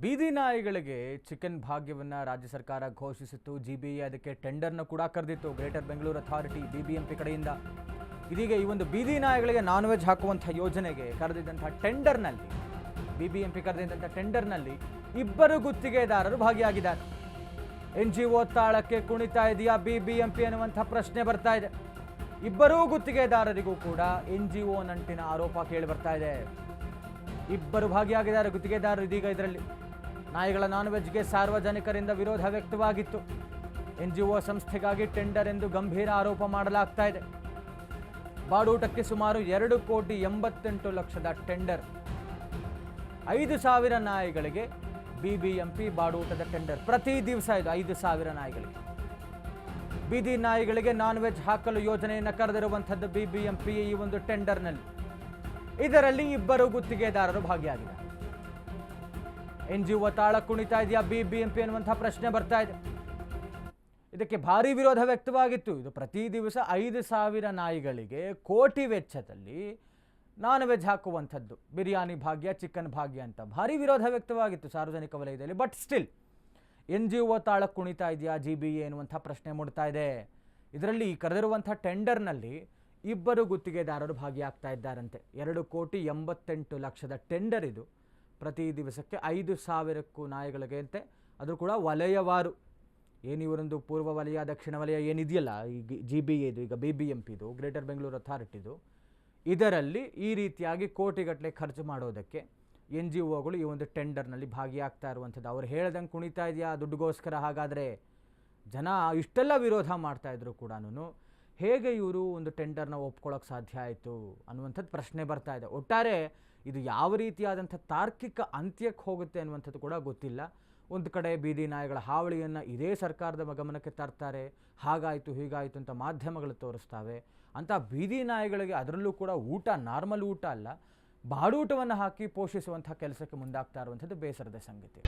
ಬೀದಿ ನಾಯಿಗಳಿಗೆ ಚಿಕನ್ ಭಾಗ್ಯವನ್ನು ರಾಜ್ಯ ಸರ್ಕಾರ ಘೋಷಿಸಿತ್ತು. ಜಿಬಿಎ ಅದಕ್ಕೆ ಟೆಂಡರ್ನ ಕೂಡ ಕರೆದಿತ್ತು. ಗ್ರೇಟರ್ ಬೆಂಗಳೂರು ಅಥಾರಿಟಿ ಬಿಬಿಎಂಪಿ ಕಡೆಯಿಂದ ಇದೀಗ ಈ ಒಂದು ಬೀದಿ ನಾಯಿಗಳಿಗೆ ನಾನ್ ವೆಜ್ ಹಾಕುವಂಥ ಯೋಜನೆಗೆ ಕರೆದಿದ್ದಂಥ ಟೆಂಡರ್ನಲ್ಲಿ ಬಿಬಿಎಂಪಿ ಕರೆದಿದ್ದಂಥ ಟೆಂಡರ್ನಲ್ಲಿ ಇಬ್ಬರು ಗುತ್ತಿಗೆದಾರರು ಭಾಗಿಯಾಗಿದ್ದಾರೆ. NGO ತಾಳಕ್ಕೆ ಕುಣಿತಾ ಇದೆಯಾ ಬಿಬಿಎಂಪಿ ಅನ್ನುವಂಥ ಪ್ರಶ್ನೆ ಬರ್ತಾ ಇದೆ. ಇಬ್ಬರೂ ಗುತ್ತಿಗೆದಾರರಿಗೂ ಕೂಡ NGO ನಂಟಿನ ಆರೋಪ ಕೇಳಿ ಬರ್ತಾ ಇದೆ. ಇಬ್ಬರು ಭಾಗಿಯಾಗಿದ್ದಾರೆ ಗುತ್ತಿಗೆದಾರರು. ಇದೀಗ ಇದರಲ್ಲಿ ನಾಯಿಗಳ ನಾನ್ ವೆಜ್ಗೆ ಸಾರ್ವಜನಿಕರಿಂದ ವಿರೋಧ ವ್ಯಕ್ತವಾಗಿತ್ತು. NGO ಸಂಸ್ಥೆಗಾಗಿ ಟೆಂಡರ್ ಎಂದು ಗಂಭೀರ ಆರೋಪ ಮಾಡಲಾಗ್ತಾ ಇದೆ. ಬಾಡೂಟಕ್ಕೆ ಸುಮಾರು 2,88,00,000 ಟೆಂಡರ್. 5,000 ನಾಯಿಗಳಿಗೆ ಬಿಬಿಎಂಪಿ ಬಾಡೂಟದ ಟೆಂಡರ್. ಪ್ರತಿ ದಿವಸ ಇದು 5,000 ನಾಯಿಗಳಿಗೆ. ಬೀದಿ ನಾಯಿಗಳಿಗೆ ನಾನ್ ವೆಜ್ ಹಾಕಲು ಯೋಜನೆಯನ್ನು ಕರೆದಿರುವಂಥದ್ದು ಬಿಬಿಎಂಪಿ ಈ ಒಂದು ಟೆಂಡರ್ನಲ್ಲಿ. ಇದರಲ್ಲಿ ಇಬ್ಬರು ಗುತ್ತಿಗೆದಾರರು ಭಾಗಿಯಾಗಿದ್ದಾರೆ. NGO ತಾಳ ಕುಣಿತಾ ಇದೆಯಾ ಬಿಬಿಎಂಪಿ ಅನ್ನುವಂಥ ಪ್ರಶ್ನೆ ಬರ್ತಾ ಇದೆ. ಇದಕ್ಕೆ ಭಾರಿ ವಿರೋಧ ವ್ಯಕ್ತವಾಗಿತ್ತು. ಇದು ಪ್ರತಿ ದಿವಸ 5,000 ನಾಯಿಗಳಿಗೆ ಕೋಟಿ ವೆಚ್ಚದಲ್ಲಿ ನಾನ್ ವೆಜ್ ಹಾಕುವಂಥದ್ದು, ಬಿರಿಯಾನಿ ಭಾಗ್ಯ, ಚಿಕನ್ ಭಾಗ್ಯ ಅಂತ ಭಾರಿ ವಿರೋಧ ವ್ಯಕ್ತವಾಗಿತ್ತು ಸಾರ್ವಜನಿಕ ವಲಯದಲ್ಲಿ. ಬಟ್ ಸ್ಟಿಲ್ NGO ತಾಳ ಕುಣಿತಾ ಇದೆಯಾ ಜಿಬಿಎ ಎನ್ನುವಂಥ ಪ್ರಶ್ನೆ ಮೂಡ್ತಾ ಇದೆ. ಇದರಲ್ಲಿ ಕರೆದಿರುವಂಥ ಟೆಂಡರ್ನಲ್ಲಿ ಇಬ್ಬರು ಗುತ್ತಿಗೆದಾರರು ಭಾಗಿಯಾಗ್ತಾ ಇದ್ದಾರಂತೆ. 2,88,00,000 ಟೆಂಡರ್ ಇದು. ಪ್ರತಿ ದಿವಸಕ್ಕೆ 5,000ಕ್ಕೂ ನಾಯಿಗಳಿಗೆ ಅಂತೆ. ಅದು ಕೂಡ ವಲಯವಾರು. ಏನು ಇವರೊಂದು ಪೂರ್ವ ವಲಯ, ದಕ್ಷಿಣ ವಲಯ ಏನಿದೆಯಲ್ಲ, ಈಗ ಜಿಬಿಎ ಇದು, ಈಗ ಬಿಬಿಎಂಪಿದು, ಗ್ರೇಟರ್ ಬೆಂಗಳೂರು ಅಥಾರಿಟಿದು, ಇದರಲ್ಲಿ ಈ ರೀತಿಯಾಗಿ ಕೋಟಿಗಟ್ಟಲೆ ಖರ್ಚು ಮಾಡೋದಕ್ಕೆ NGOಗಳು ಈ ಒಂದು ಟೆಂಡರ್ನಲ್ಲಿ ಭಾಗಿಯಾಗ್ತಾ ಇರುವಂಥದ್ದು. ಅವ್ರು ಹೇಳ್ದಂಗೆ ಕುಣಿತಾ ಇದೆಯಾ ದುಡ್ಡುಗೋಸ್ಕರ? ಹಾಗಾದರೆ ಜನ ಇಷ್ಟೆಲ್ಲ ವಿರೋಧ ಮಾಡ್ತಾಯಿದ್ರು ಕೂಡ ಹೇಗೆ ಇವರು ಒಂದು ಟೆಂಡರ್ನ ಒಪ್ಕೊಳ್ಳೋಕೆ ಸಾಧ್ಯ ಆಯಿತು ಅನ್ನುವಂಥದ್ದು ಪ್ರಶ್ನೆ ಬರ್ತಾ ಇದೆ. ಒಟ್ಟಾರೆ ಇದು ಯಾವ ರೀತಿಯಾದಂಥ ತಾರ್ಕಿಕ ಅಂತ್ಯಕ್ಕೆ ಹೋಗುತ್ತೆ ಅನ್ನುವಂಥದ್ದು ಕೂಡ ಗೊತ್ತಿಲ್ಲ. ಒಂದು ಕಡೆ ಬೀದಿ ನಾಯಿಗಳ ಹಾವಳಿಯನ್ನು ಇದೇ ಸರ್ಕಾರದ ಗಮನಕ್ಕೆ ತರ್ತಾರೆ. ಹಾಗಾಯಿತು ಹೀಗಾಯಿತು ಅಂತ ಮಾಧ್ಯಮಗಳು ತೋರಿಸ್ತವೆ. ಅಂಥ ಬೀದಿ ನಾಯಿಗಳಿಗೆ ಅದರಲ್ಲೂ ಕೂಡ ಊಟ ನಾರ್ಮಲ್ ಊಟ ಅಲ್ಲ, ಬಾಡೂಟವನ್ನು ಹಾಕಿ ಪೋಷಿಸುವಂಥ ಕೆಲಸಕ್ಕೆ ಮುಂದಾಗ್ತಾ ಇರುವಂಥದ್ದು ಬೇಸರದ ಸಂಗತಿ.